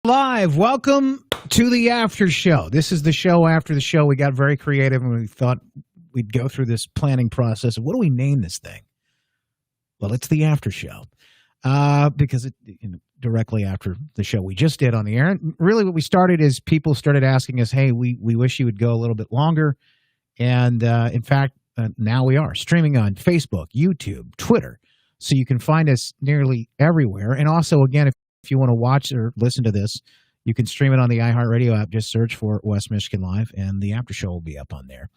Live. Welcome to the after show. This is the show after the show. We got very creative and we thought we'd go through this planning process. What do we name this thing? Well, it's the after show because it directly after the show we just did on the air. And really what we started is people started asking us, hey, we wish you would go a little bit longer. And in fact, now we are streaming on Facebook, YouTube, Twitter. So you can find us nearly everywhere. And also, again, if you want to watch or listen to this, you can stream it on the iHeartRadio app. Just search for West Michigan Live, and the after show will be up on there.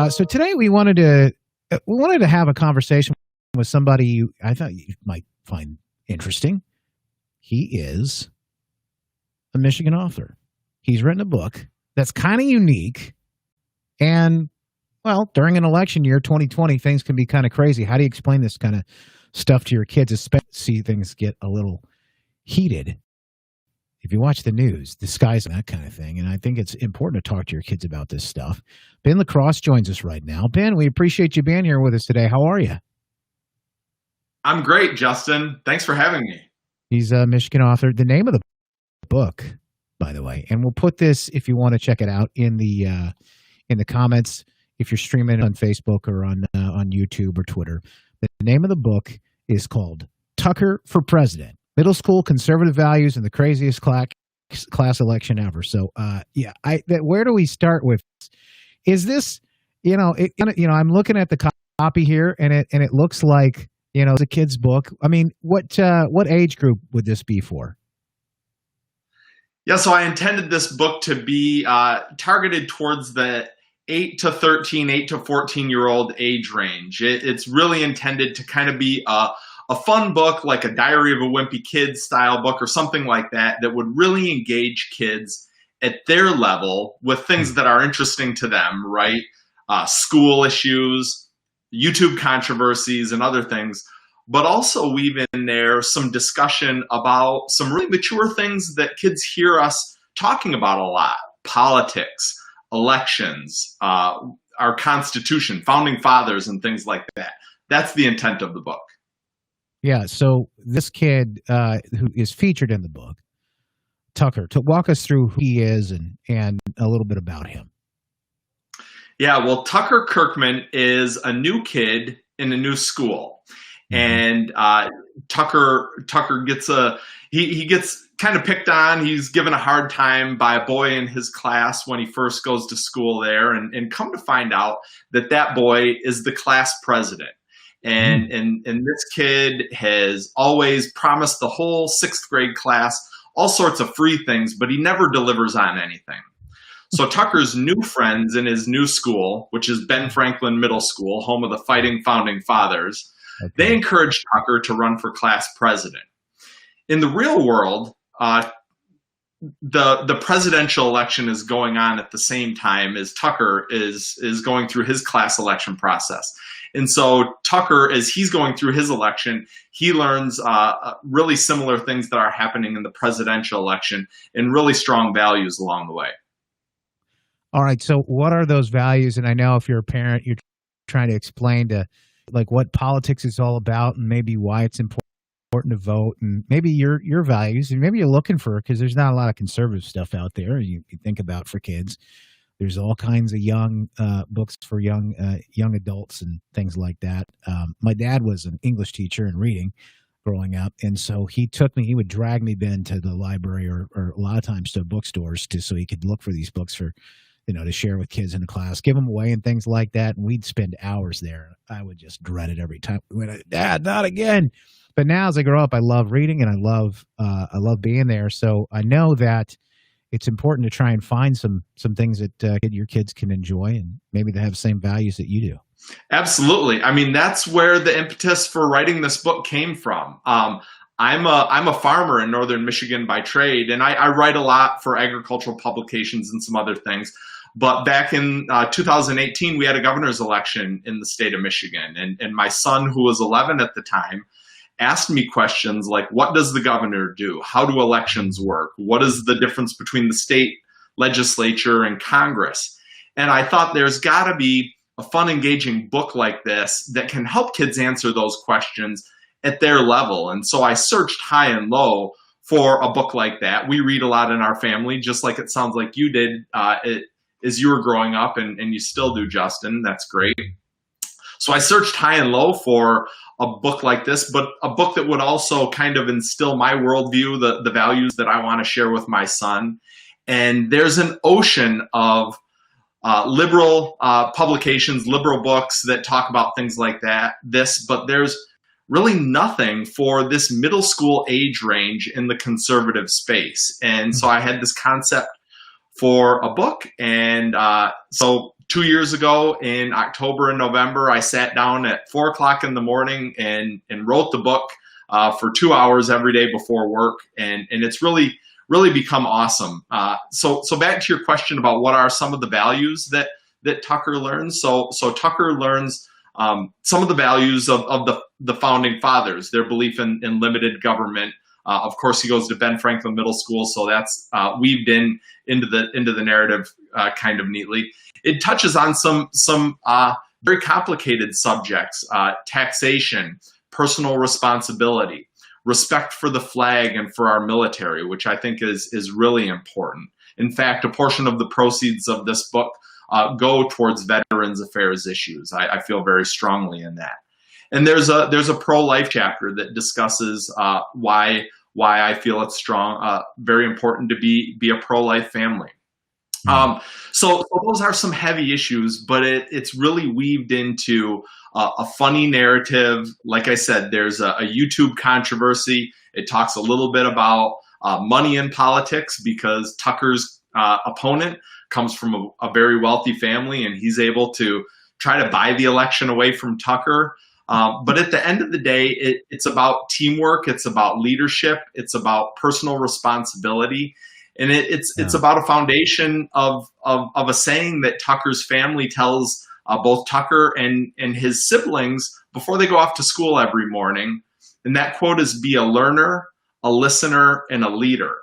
So today we wanted to have a conversation with somebody I thought you might find interesting. He is a Michigan author. He's written a book that's kind of unique, and well, during an election year, 2020, things can be kind of crazy. How do you explain this kind of stuff to your kids, especially see things get a little heated if you watch the news, the skies and that kind of thing. And I think it's important to talk to your kids about this stuff. Ben LaCross joins us right now. Ben, we appreciate you being here with us today. How are you? I'm great, Justin. Thanks for having me. He's a Michigan author. The name of the book, by the way, and we'll put this, if you want to check it out, in the comments if you're streaming it on Facebook or on YouTube or Twitter. The name of the book is called Tucker for President. Middle school conservative values and the craziest class election ever. So, where do we start with? Is this, I'm looking at the copy here, and it looks like it's a kid's book. I mean, what age group would this be for? Yeah, so I intended this book to be targeted towards the 8 to 14-year-old age range. It's really intended to kind of be a fun book, like a Diary of a Wimpy Kid style book or something like that, that would really engage kids at their level with things that are interesting to them, right? School issues, YouTube controversies, and other things, but also weave in there some discussion about some really mature things that kids hear us talking about a lot: politics, elections, our Constitution, founding fathers, and things like that. That's the intent of the book. Yeah, so this kid who is featured in the book, Tucker, to walk us through who he is and a little bit about him. Yeah, well, Tucker Kirkman is a new kid in a new school. And Tucker gets he gets kind of picked on. He's given a hard time by a boy in his class when he first goes to school there, and come to find out that boy is the class president. And this kid has always promised the whole sixth grade class all sorts of free things, but he never delivers on anything. So Tucker's new friends in his new school, which is Ben Franklin Middle School, home of the fighting founding fathers, they encourage Tucker to run for class president. In the real world, the presidential election is going on at the same time as Tucker is going through his class election process. And so Tucker, as he's going through his election, he learns really similar things that are happening in the presidential election and really strong values along the way. All right. So what are those values? And I know if you're a parent, you're trying to explain to like what politics is all about and maybe why it's important to vote and maybe your values. And maybe you're looking for, because there's not a lot of conservative stuff out there you think about for kids. There's all kinds of young books for young adults and things like that. My dad was an English teacher and reading growing up, and so he would drag me, Ben, to the library or a lot of times to bookstores so he could look for these books for, to share with kids in the class, give them away and things like that. And we'd spend hours there. I would just dread it every time. We went, Dad, not again. But now as I grow up, I love reading and I love being there. So I know that it's important to try and find some things that your kids can enjoy and maybe they have the same values that you do. Absolutely. I mean, that's where the impetus for writing this book came from. I'm a farmer in northern Michigan by trade, and I write a lot for agricultural publications and some other things. But back in 2018, we had a governor's election in the state of Michigan, and my son, who was 11 at the time, asked me questions like, what does the governor do? How do elections work? What is the difference between the state legislature and Congress? And I thought there's got to be a fun, engaging book like this that can help kids answer those questions at their level. And so I searched high and low for a book like that. We read a lot in our family, just like it sounds like you did as you were growing up, and you still do, Justin. That's great. So I searched high and low for a book like this, but a book that would also kind of instill my worldview, the values that I want to share with my son. And there's an ocean of liberal publications, liberal books that talk about things like this, but there's really nothing for this middle school age range in the conservative space. And so I had this concept for a book. And so 2 years ago in October and November, I sat down at 4 o'clock in the morning and wrote the book for 2 hours every day before work. And it's really become awesome. So back to your question about what are some of the values that Tucker learns. So Tucker learns some of the values of the founding fathers, their belief in limited government. Of course, he goes to Ben Franklin Middle School, so that's weaved into the narrative kind of neatly. It touches on some very complicated subjects: taxation, personal responsibility, respect for the flag and for our military, which I think is really important. In fact, a portion of the proceeds of this book go towards Veterans Affairs issues. I feel very strongly in that. And there's a pro-life chapter that discusses why I feel it's very important to be a pro-life family. So those are some heavy issues, but it's really weaved into a funny narrative. Like I said, there's a YouTube controversy. It talks a little bit about money in politics because Tucker's opponent comes from a very wealthy family, and he's able to try to buy the election away from Tucker. But at the end of the day, it's about teamwork. It's about leadership. It's about personal responsibility. And it's about a foundation of a saying that Tucker's family tells both Tucker and his siblings before they go off to school every morning. And that quote is, "Be a learner, a listener, and a leader."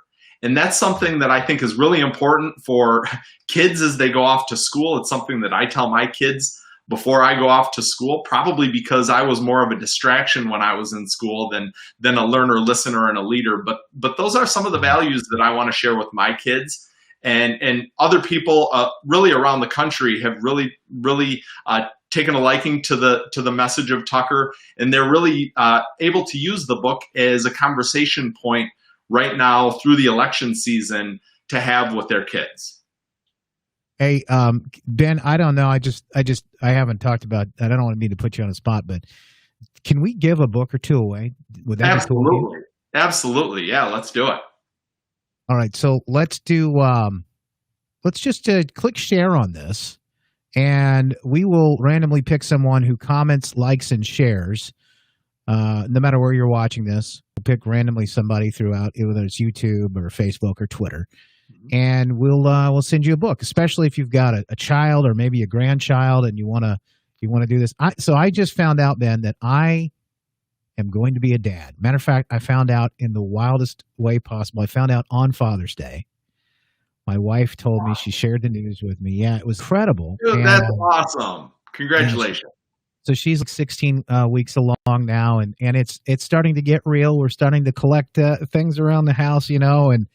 And that's something that I think is really important for kids as they go off to school. It's something that I tell my kids before I go off to school, probably because I was more of a distraction when I was in school than a learner, listener, and a leader. But those are some of the values that I want to share with my kids. And other people really around the country have really taken a liking to the message of Tucker, and they're really able to use the book as a conversation point right now through the election season to have with their kids. Hey, Ben, I don't know. I haven't talked about, I don't want to mean to put you on the spot, but can we give a book or two away? Would that be cool? Absolutely. Yeah, let's do it. All right. So let's just click share on this, and we will randomly pick someone who comments, likes, and shares. No matter where you're watching this, we'll pick randomly somebody throughout, whether it's YouTube or Facebook or Twitter. And we'll send you a book, especially if you've got a child or maybe a grandchild and you want to do this. So I just found out, Ben, that I am going to be a dad. Matter of fact, I found out in the wildest way possible. I found out on Father's Day. My wife told me, she shared the news with me. Yeah, it was incredible. Dude, that's awesome. Congratulations. So she's like 16 weeks along now, and it's starting to get real. We're starting to collect things around the house, and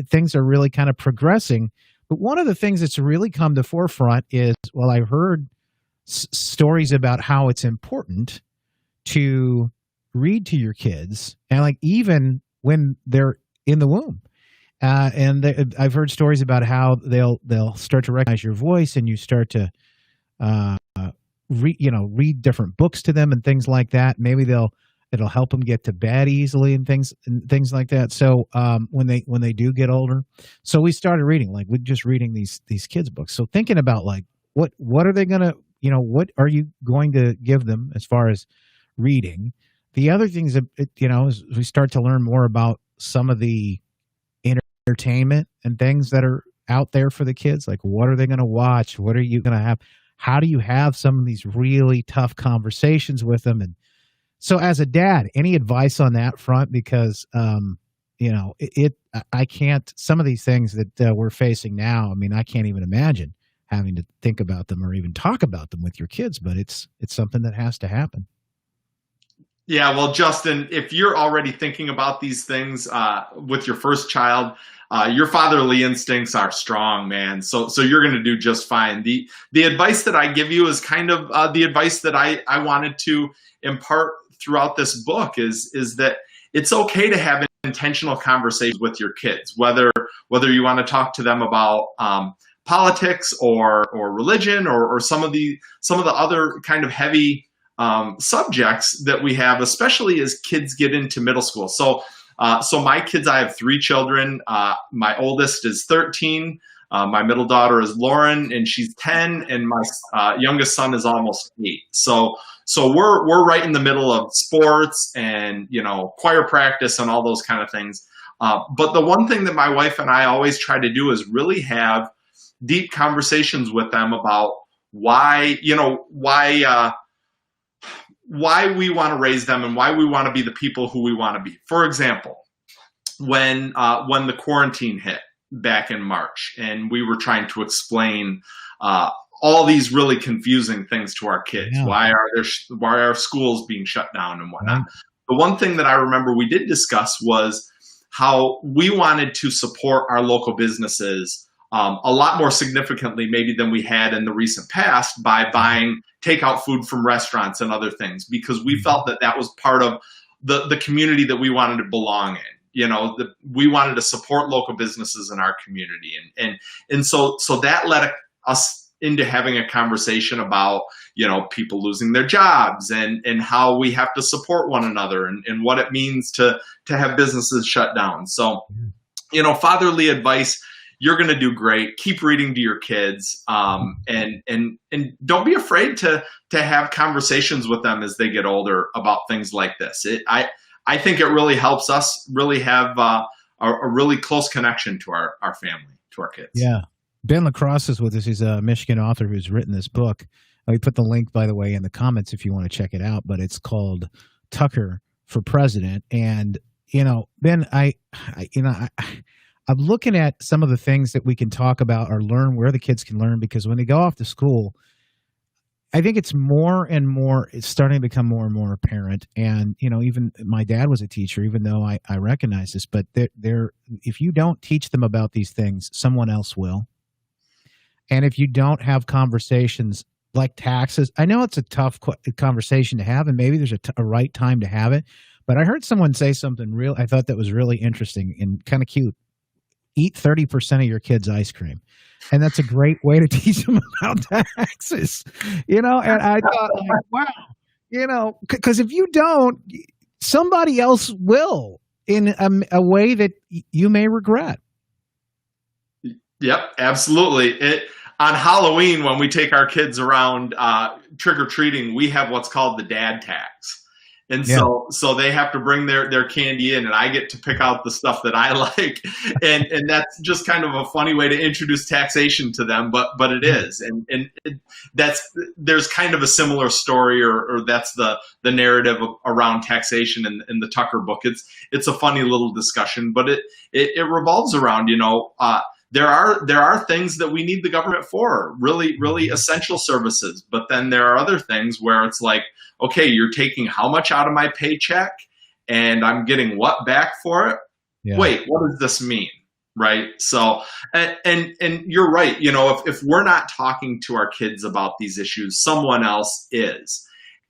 things are really kind of progressing. But one of the things that's really come to forefront is, well, I've heard stories about how it's important to read to your kids, and like even when they're in the womb. I've heard stories about how they'll start to recognize your voice, and you start to read different books to them and things like that. Maybe it'll help them get to bed easily and things like that. So when they do get older, so we started reading, like we're just reading these kids books. So thinking about like what are they gonna, what are you going to give them as far as reading? The other things that is we start to learn more about some of the entertainment and things that are out there for the kids. Like, what are they going to watch? What are you going to have? How do you have some of these really tough conversations with them? And so as a dad, any advice on that front? Because, I can't, some of these things that we're facing now, I mean, I can't even imagine having to think about them or even talk about them with your kids, but it's something that has to happen. Yeah, well, Justin, if you're already thinking about these things with your first child, your fatherly instincts are strong, man. So you're going to do just fine. The advice that I give you is kind of the advice that I wanted to impart throughout this book is that it's okay to have intentional conversations with your kids, whether you want to talk to them about politics or religion or some of the other kind of heavy subjects that we have, especially as kids get into middle school. So my kids, I have three children. My oldest is 13. My middle daughter is Lauren, and she's 10, and my youngest son is almost 8. So we're right in the middle of sports and choir practice and all those kind of things. But the one thing that my wife and I always try to do is really have deep conversations with them about why we want to raise them and why we want to be the people who we want to be. For example, when the quarantine hit back in March, and we were trying to explain all these really confusing things to our kids. Yeah. Why are schools being shut down and whatnot? Right. The one thing that I remember we did discuss was how we wanted to support our local businesses a lot more significantly maybe than we had in the recent past by buying takeout food from restaurants and other things, because we felt that was part of the community that we wanted to belong in. We wanted to support local businesses in our community. And so that led us into having a conversation about, people losing their jobs and how we have to support one another and what it means to have businesses shut down. So, fatherly advice, you're going to do great. Keep reading to your kids, and don't be afraid to have conversations with them as they get older about things like this. I think it really helps us really have a really close connection to our family, to our kids. Yeah. Ben LaCross is with us. He's a Michigan author who's written this book. We put the link, by the way, in the comments if you want to check it out, but it's called Tucker for President. And, Ben, I'm looking at some of the things that we can talk about or learn where the kids can learn, because when they go off to school, I think it's more and more, it's starting to become more and more apparent. And, even my dad was a teacher, even though I recognize this, but if you don't teach them about these things, someone else will. And if you don't have conversations like taxes, I know it's a tough conversation to have, and maybe there's a right time to have it, but I heard someone say something I thought that was really interesting and kind of cute. Eat 30% of your kids' ice cream. And that's a great way to teach them about taxes, and I thought, wow, because if you don't, somebody else will in a way that you may regret. Yep, absolutely. On Halloween, when we take our kids around trick-or-treating, we have what's called the dad tax. And so they have to bring their candy in, and I get to pick out the stuff that I like. And that's just kind of a funny way to introduce taxation to them, but it is. And there's kind of a similar story, or that's the narrative around taxation in the Tucker book. It's a funny little discussion, but it revolves around, there are things that we need the government for, really, really essential services. But then there are other things where it's like, okay, you're taking how much out of my paycheck and I'm getting what back for it? Yeah. Wait, what does this mean? Right? So, and you're right. If we're not talking to our kids about these issues, someone else is.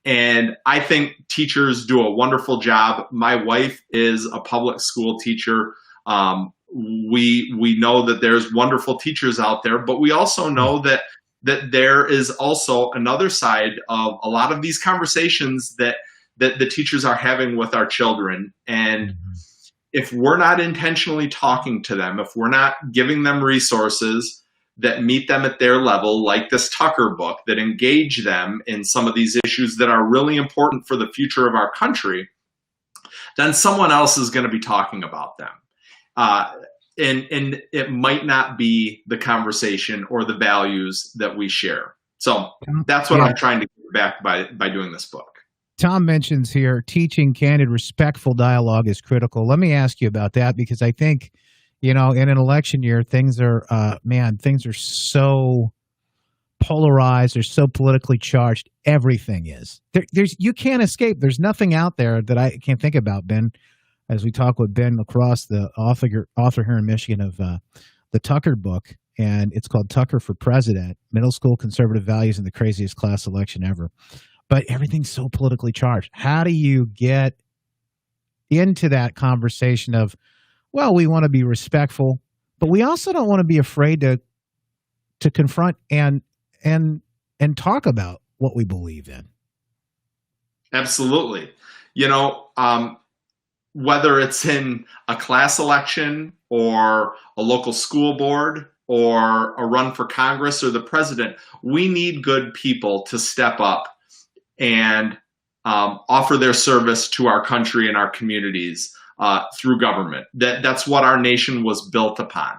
And I think teachers do a wonderful job. My wife is a public school teacher. We know that there's wonderful teachers out there, but we also know that there is also another side of a lot of these conversations that the teachers are having with our children. And if we're not intentionally talking to them, if we're not giving them resources that meet them at their level, like this Tucker book, that engage them in some of these issues that are really important for the future of our country, then someone else is going to be talking about them. And it might not be the conversation or the values that we share. So that's what I'm trying to get back by doing this book. Tom mentions here, teaching candid, respectful dialogue is critical. Let me ask you about that, because I think, in an election year, things are so polarized. They're so politically charged. Everything is. You can't escape. There's nothing out there that I can't think about, Ben, as we talk with Ben LaCross, the author here in Michigan of the Tucker book, and it's called Tucker for President, Middle School Conservative Values in the Craziest Class Election Ever. But everything's so politically charged. How do you get into that conversation of, well, we want to be respectful, but we also don't want to be afraid to confront and talk about what we believe in? Absolutely. Whether it's in a class election or a local school board or a run for Congress or the president, we need good people to step up and offer their service to our country and our communities through government. That's what our nation was built upon.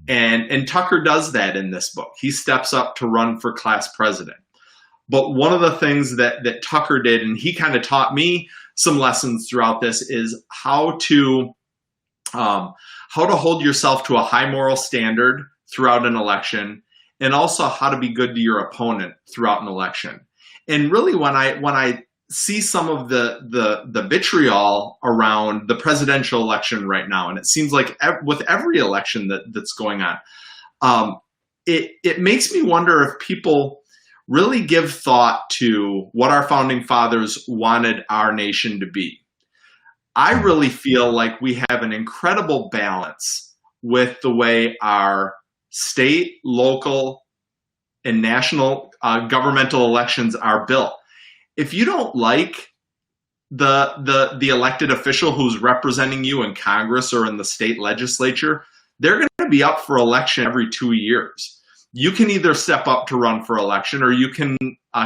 And Tucker does that in this book. He steps up to run for class president. But one of the things that Tucker did, and he kind of taught me some lessons throughout this, is how to hold yourself to a high moral standard throughout an election, and also how to be good to your opponent throughout an election. And really, when I see some of the vitriol around the presidential election right now, and it seems like with every election that's going on, it makes me wonder if people really give thought to what our founding fathers wanted our nation to be. I really feel like we have an incredible balance with the way our state, local, and national governmental elections are built. If you don't like the elected official who's representing you in Congress or in the state legislature, they're going to be up for election every 2 years. You can either step up to run for election, or you can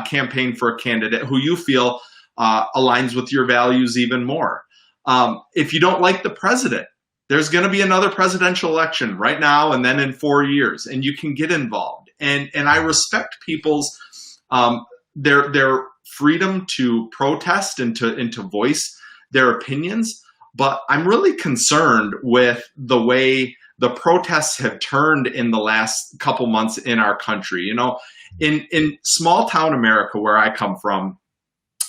campaign for a candidate who you feel aligns with your values even more. If you don't like the president, there's going to be another presidential election right now and then in 4 years, and you can get involved. And I respect people's their freedom to protest and to voice their opinions, but I'm really concerned with the way the protests have turned in the last couple months in our country. In small town America, where I come from,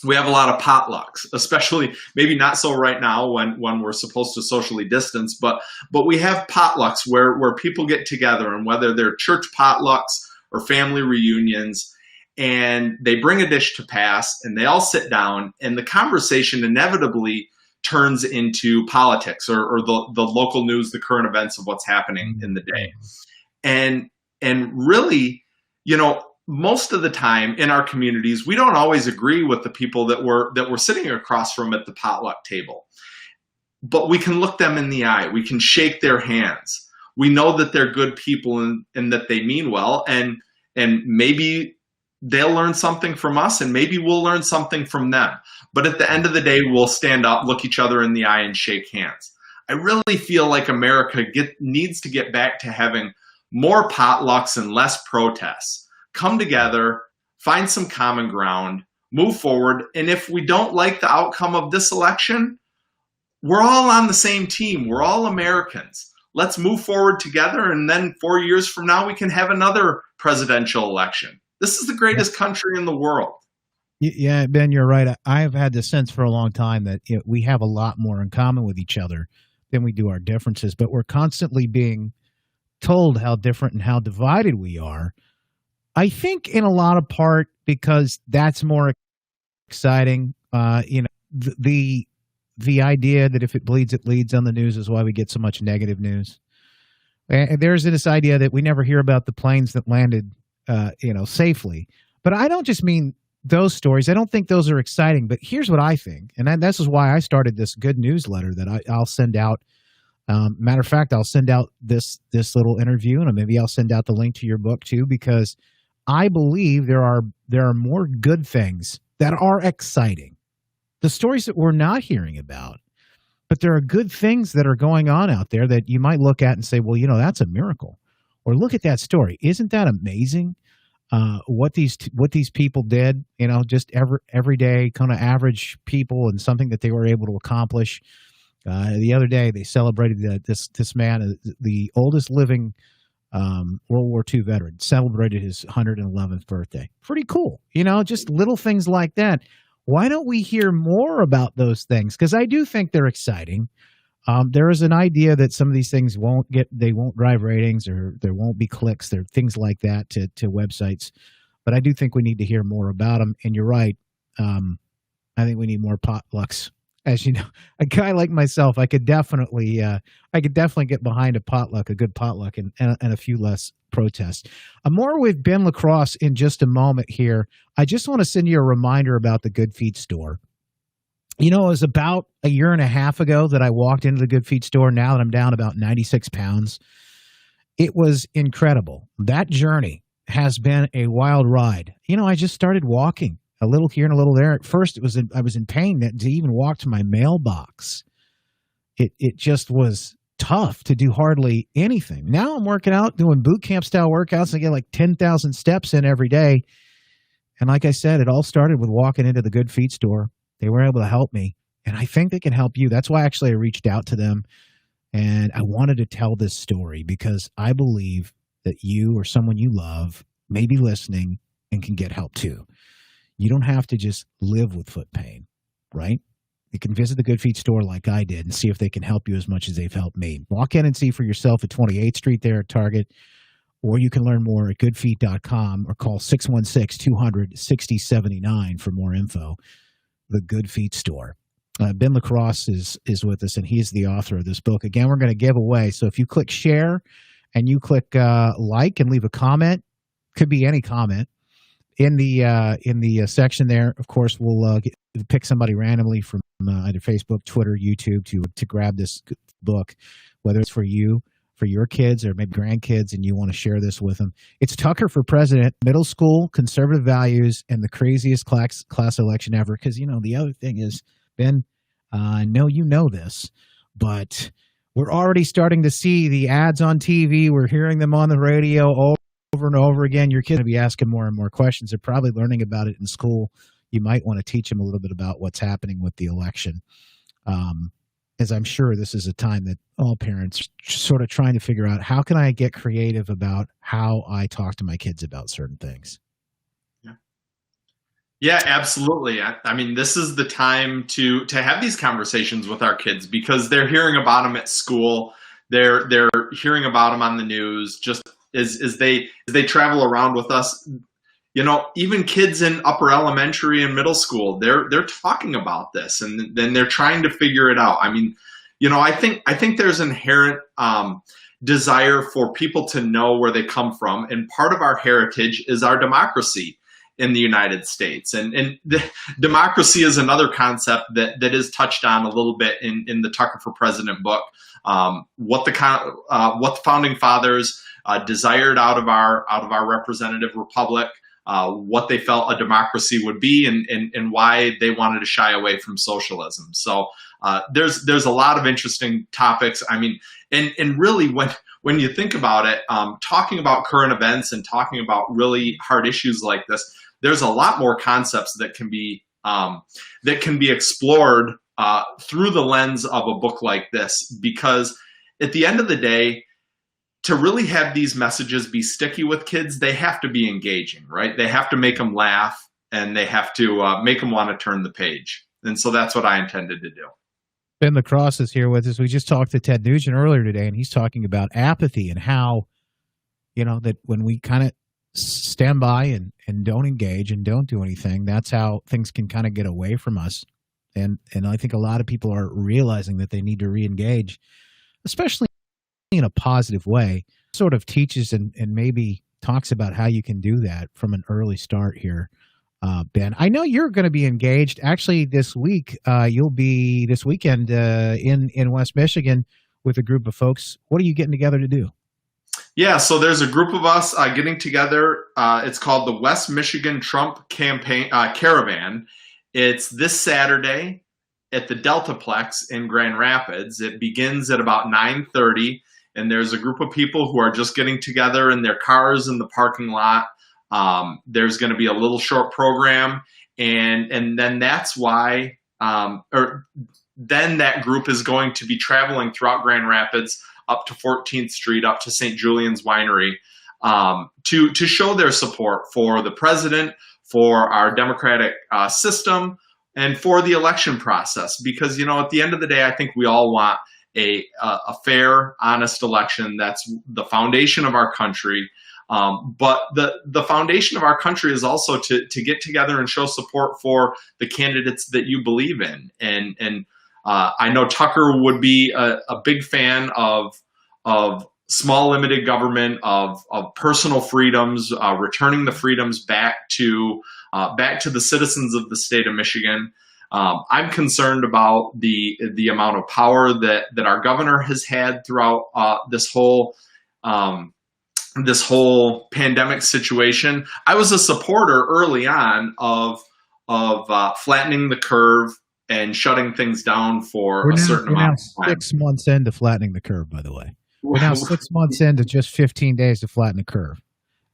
we have a lot of potlucks, especially maybe not so right now when we're supposed to socially distance, but we have potlucks where people get together, and whether they're church potlucks or family reunions, and they bring a dish to pass and they all sit down, and the conversation inevitably turns into politics or the local news, the current events of what's happening in the day. And really, most of the time in our communities, we don't always agree with the people that we're sitting across from at the potluck table. But we can look them in the eye. We can shake their hands. We know that they're good people and that they mean well. And maybe they'll learn something from us, and maybe we'll learn something from them. But at the end of the day, we'll stand up, look each other in the eye, and shake hands. I really feel like America needs to get back to having more potlucks and less protests. Come together, find some common ground, move forward. And if we don't like the outcome of this election, we're all on the same team. We're all Americans. Let's move forward together. And then 4 years from now, we can have another presidential election. This is the greatest country in the world. Yeah, Ben, you're right. I've had the sense for a long time that we have a lot more in common with each other than we do our differences, but we're constantly being told how different and how divided we are. I think in a lot of part because that's more exciting. The idea that if it bleeds, it leads on the news is why we get so much negative news. And there's this idea that we never hear about the planes that landed safely. But I don't just mean those stories. I don't think those are exciting. But here's what I think, and this is why I started this good newsletter that I'll send out. Matter of fact, I'll send out this little interview, and maybe I'll send out the link to your book too, because I believe there are more good things that are exciting. The stories that we're not hearing about, but there are good things that are going on out there that you might look at and say, well, that's a miracle. Or look at that story. Isn't that amazing? What these people did, just everyday kind of average people, and something that they were able to accomplish. The other day, they celebrated this man, the oldest living World War II veteran, celebrated his 111th birthday. Pretty cool. Just little things like that. Why don't we hear more about those things? Because I do think they're exciting. There is an idea that some of these things won't drive ratings, or there won't be clicks, there things like that to websites. But I do think we need to hear more about them. And you're right. I think we need more potlucks. As you know, a guy like myself, I could definitely get behind a good potluck, and a few less protests. More with Ben LaCross in just a moment here. I just want to send you a reminder about the Good Feet store. It was about a year and a half ago that I walked into the Good Feet store. Now that I'm down about 96 pounds, it was incredible. That journey has been a wild ride. I just started walking. A little here and a little there. At first, I was in pain to even walk to my mailbox. It just was tough to do hardly anything. Now I'm working out, doing boot camp style workouts. I get like 10,000 steps in every day. And like I said, it all started with walking into the Good Feet store. They were able to help me, and I think they can help you. That's why actually I reached out to them, and I wanted to tell this story because I believe that you or someone you love may be listening and can get help too. You don't have to just live with foot pain, right? You can visit the Good Feet store like I did and see if they can help you as much as they've helped me. Walk in and see for yourself at 28th Street there at Target, or you can learn more at goodfeet.com or call 616-200-6079 for more info. The Good Feet store. Ben LaCross is with us, and he's the author of this book. Again, we're going to give away. So if you click share and you click like and leave a comment, could be any comment, in the section there, of course, we'll pick somebody randomly from either Facebook, Twitter, YouTube to grab this book, whether it's for you, for your kids, or maybe grandkids, and you want to share this with them. It's Tucker for President, middle school, conservative values, and the craziest class election ever. Because, the other thing is, Ben, I know you know this, but we're already starting to see the ads on TV. We're hearing them on the radio over and over again. Your kids will be asking more and more questions. They're probably learning about it in school. You might want to teach them a little bit about what's happening with the election. As I'm sure this is a time that all parents are sort of trying to figure out, how can I get creative about how I talk to my kids about certain things? Yeah, absolutely. I mean, this is the time to have these conversations with our kids, because they're hearing about them at school. They're hearing about them on the news, just as they travel around with us. Even kids in upper elementary and middle school, they're talking about this, and then they're trying to figure it out. I mean, I think there's inherent desire for people to know where they come from, and part of our heritage is our democracy in the United States, and the democracy is another concept that is touched on a little bit in the Tucker for President book. What the founding fathers desired out of our representative republic. What they felt a democracy would be, and why they wanted to shy away from socialism. So there's a lot of interesting topics. I mean, and really when you think about it, talking about current events and talking about really hard issues like this, there's a lot more concepts that can be explored through the lens of a book like this, because at the end of the day, to really have these messages be sticky with kids, they have to be engaging, right? They have to make them laugh, and they have to make them want to turn the page. And so that's what I intended to do. Ben LaCross is here with us. We just talked to Ted Nugent earlier today, and he's talking about apathy and how, that when we kind of stand by and don't engage and don't do anything, that's how things can kind of get away from us. And I think a lot of people are realizing that they need to re-engage, especially in a positive way. Sort of teaches and maybe talks about how you can do that from an early start here. Ben, I know you're going to be engaged. Actually, this week, you'll be this weekend in West Michigan with a group of folks. What are you getting together to do? Yeah, so there's a group of us getting together. It's called the West Michigan Trump Campaign Caravan. It's this Saturday at the Deltaplex in Grand Rapids. It begins at about 9:30, and there's a group of people who are just getting together in their cars in the parking lot. There's going to be a little short program, and then that's why, then that group is going to be traveling throughout Grand Rapids up to 14th Street, up to St. Julian's Winery, to show their support for the president, for our democratic system, and for the election process. Because, at the end of the day, I think we all want a fair, honest election. That's the foundation of our country. But the foundation of our country is also to get together and show support for the candidates that you believe in. And I know Tucker would be a big fan of small limited government, of personal freedoms, returning the freedoms back to the citizens of the state of Michigan. I'm concerned about the amount of power that our governor has had throughout this whole pandemic situation. I was a supporter early on of flattening the curve and shutting things down for a certain amount of time. 6 months into flattening the curve, by the way. We're now 6 months into just 15 days to flatten the curve.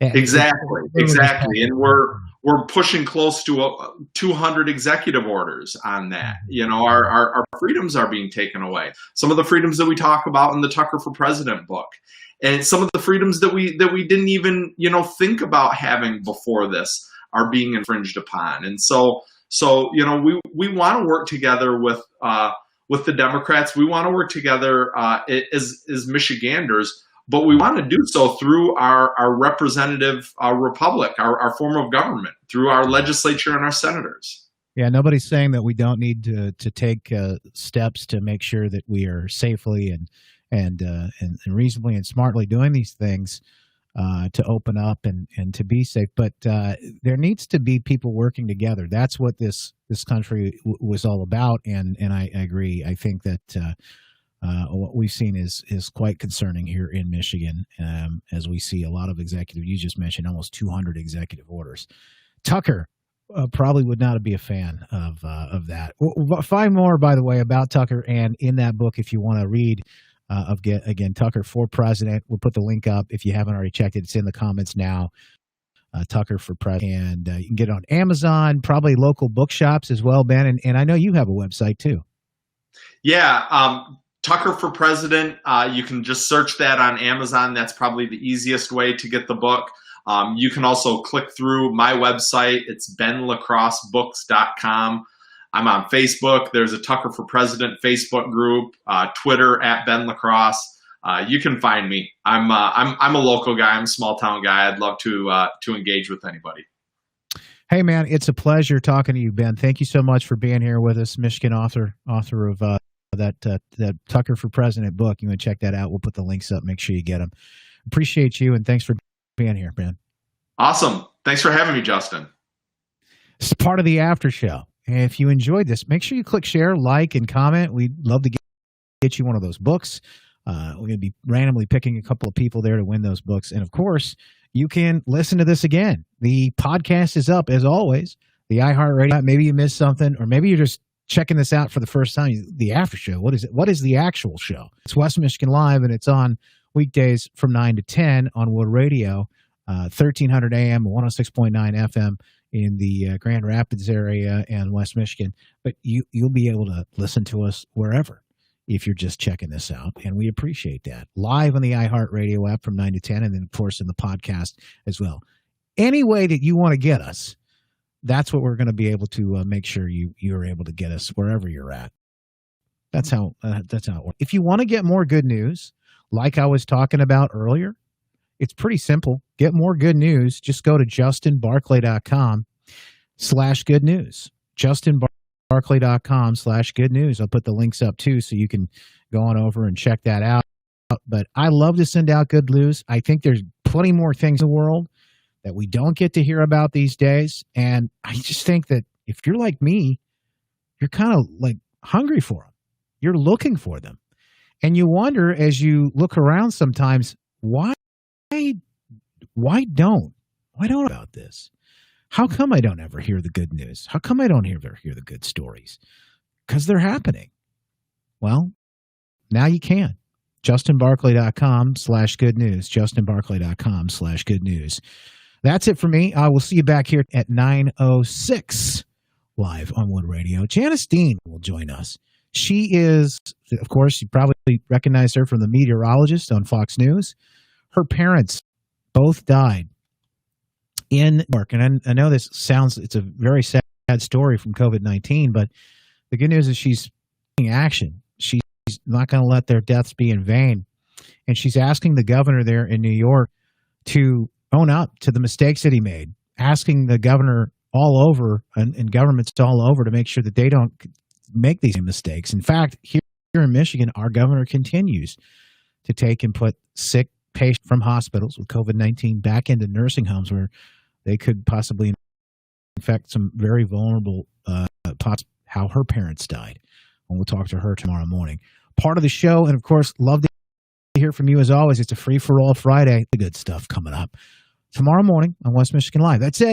Exactly. And we're pushing close to 200 executive orders on that. Our freedoms are being taken away. Some of the freedoms that we talk about in the Tucker for President book, and some of the freedoms that we didn't even, think about having before this are being infringed upon. And so we want to work together with the Democrats. We want to work together as Michiganders, but we want to do so through our representative republic, our form of government, through our legislature and our senators. Yeah, nobody's saying that we don't need to take steps to make sure that we are safely and reasonably and smartly doing these things to open up and to be safe. But there needs to be people working together. That's what this country was all about. And I agree. I think that what we've seen is quite concerning here in Michigan, as we see a lot of executive. You just mentioned almost 200 executive orders. Tucker probably would not be a fan of that. Find more, by the way, about Tucker, and in that book, if you want to read. Again, Tucker for President. We'll put the link up if you haven't already checked it. It's in the comments now. Tucker for President. And you can get it on Amazon, probably local bookshops as well, Ben. And I know you have a website too. Yeah, Tucker for President. You can just search that on Amazon. That's probably the easiest way to get the book. You can also click through my website. It's benlacrossebooks.com. I'm on Facebook. There's a Tucker for President Facebook group, Twitter @BenLaCross. You can find me. I'm a local guy. I'm a small town guy. I'd love to engage with anybody. Hey man, it's a pleasure talking to you, Ben. Thank you so much for being here with us. Michigan author of that Tucker for President book. You want to check that out? We'll put the links up. Make sure you get them. Appreciate you, and thanks for being here, Ben. Awesome. Thanks for having me, Justin. It's part of the after show. And if you enjoyed this, make sure you click share, like, and comment. We'd love to get you one of those books. We're going to be randomly picking a couple of people there to win those books. And, of course, you can listen to this again. The podcast is up, as always. The iHeartRadio. Maybe you missed something, or maybe you're just checking this out for the first time. The after show. What is it? What is the actual show? It's West Michigan Live, and it's on weekdays from 9 to 10 on Wood Radio, 1300 AM, 106.9 FM. In the Grand Rapids area and West Michigan, but you'll be able to listen to us wherever if you're just checking this out, and we appreciate that. Live on the iHeartRadio app from 9 to 10, and then, of course, in the podcast as well. Any way that you want to get us, that's what we're going to be able to make sure you're able to get us wherever you're at. That's how it works. If you want to get more good news, like I was talking about earlier, it's pretty simple. Get more good news. Just go to justinbarclay.com/good news. justinbarclay.com/good news. I'll put the links up too, so you can go on over and check that out. But I love to send out good news. I think there's plenty more things in the world that we don't get to hear about these days. And I just think that if you're like me, you're kind of like hungry for them. You're looking for them. And you wonder, as you look around sometimes, why don't about this? How come I don't ever hear the good news? How come I don't ever hear the good stories? Because they're happening. Well, now you can. justinbarclay.com/good news. justinbarclay.com/good news. That's it for me. I will see you back here at 9:06 live on Wood Radio. Janice Dean will join us. She is, of course, you probably recognize her from the meteorologist on Fox News. Her parents both died in New York. And I know it's a very sad story from COVID-19, but the good news is she's taking action. She's not going to let their deaths be in vain. And she's asking the governor there in New York to own up to the mistakes that he made, asking the governor all over and governments all over to make sure that they don't make these mistakes. In fact, here in Michigan, our governor continues to take and put sick patients from hospitals with COVID-19 back into nursing homes where they could possibly infect some very vulnerable how her parents died. And we'll talk to her tomorrow morning. Part of the show, and of course, love to hear from you as always. It's a free-for-all Friday. The good stuff coming up tomorrow morning on West Michigan Live. That's it.